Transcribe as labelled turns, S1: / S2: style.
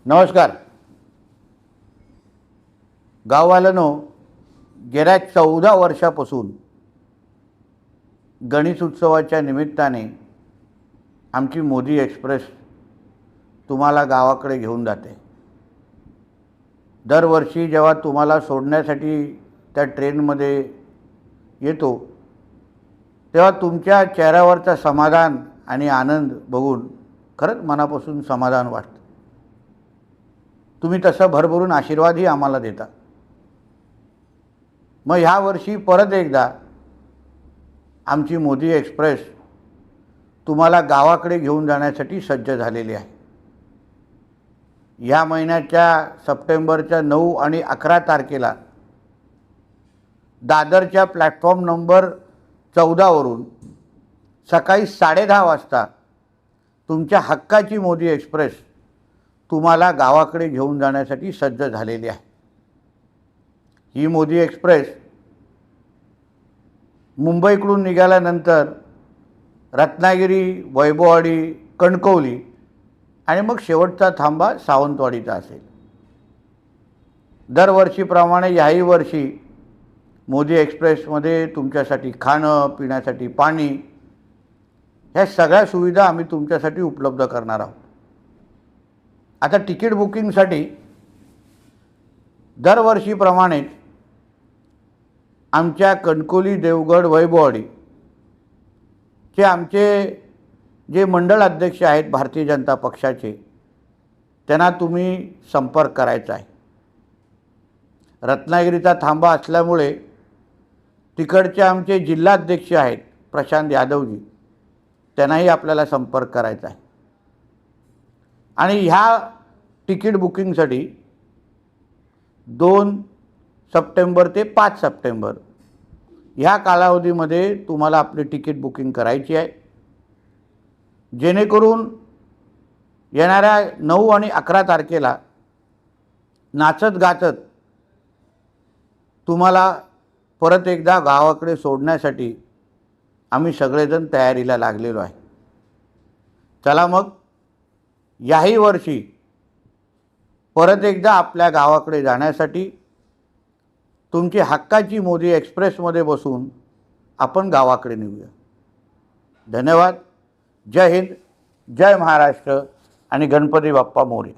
S1: नमस्कार. गाववाल्यांनो, गेल्या 14 वर्षापासून गणेश उत्सवाच्या निमित्ताने आमची मोदी एक्सप्रेस तुम्हाला गावाकडे घेऊन जाते. दरवर्षी जेव्हा तुम्हाला सोडण्यासाठी त्या ट्रेनमध्ये येतो तेव्हा तुमच्या चेहऱ्यावरचा समाधान आणि आनंद बघून खरंच मनापासून समाधान वाटतं. तुम्ही तसं भरभरून आशीर्वादही आम्हाला देता. मग ह्या वर्षी परत एकदा आमची मोदी एक्सप्रेस तुम्हाला गावाकडे घेऊन जाण्यासाठी सज्ज झालेली आहे. या महिन्याच्या सप्टेंबरच्या 9 आणि 11 तारखेला दादरच्या प्लॅटफॉर्म नंबर 14 वरून सकाळी 10:30 वाजता तुमच्या हक्काची मोदी एक्सप्रेस तुम्हाला गावाकडे घेऊन जाण्यासाठी सज्ज झालेली आहे. ही मोदी एक्सप्रेस मुंबईकडून निघाल्यानंतर रत्नागिरी, वैभववाडी, कणकवली आणि मग शेवटचा थांबा सावंतवाडीचा असेल. दरवर्षीप्रमाणे याही वर्षी मोदी एक्सप्रेसमध्ये तुमच्यासाठी खाणं, पिण्यासाठी पाणी ह्या सगळ्या सुविधा आम्ही तुमच्यासाठी उपलब्ध करणार आहोत. आता तिकीट बुकिंगसाठी दरवर्षीप्रमाणे आमच्या कणकवली, देवगड, वैभववाडी चे आमचे जे मंडळ अध्यक्ष आहेत भारतीय जनता पक्षाचे, त्यांना तुम्ही संपर्क करायचा आहे. रत्नागिरीचा थांबा असल्यामुळे तिकडचे आमचे जिल्हाध्यक्ष आहेत प्रशांत यादवजी, त्यांनाही आपल्याला संपर्क करायचा आहे. आणि ह्या तिकीट बुकिंगसाठी 2 सप्टेंबर ते 5 सप्टेंबर ह्या कालावधीमध्ये तुम्हाला आपली तिकीट बुकिंग करायची आहे, जेणेकरून येणाऱ्या 9 आणि 11 तारखेला नाचत गाचत तुम्हाला परत एकदा गावाकडे सोडण्यासाठी आम्ही सगळेजण तयारीला लागलेलो आहे. चला मग याही वर्षी परत एकदा आपल्या गावाकडे जाण्यासाठी तुमची हक्काची मोदी एक्सप्रेसमध्ये बसून आपण गावाकडे निघूया. धन्यवाद. जय हिंद, जय महाराष्ट्र आणि गणपती बाप्पा मोरया.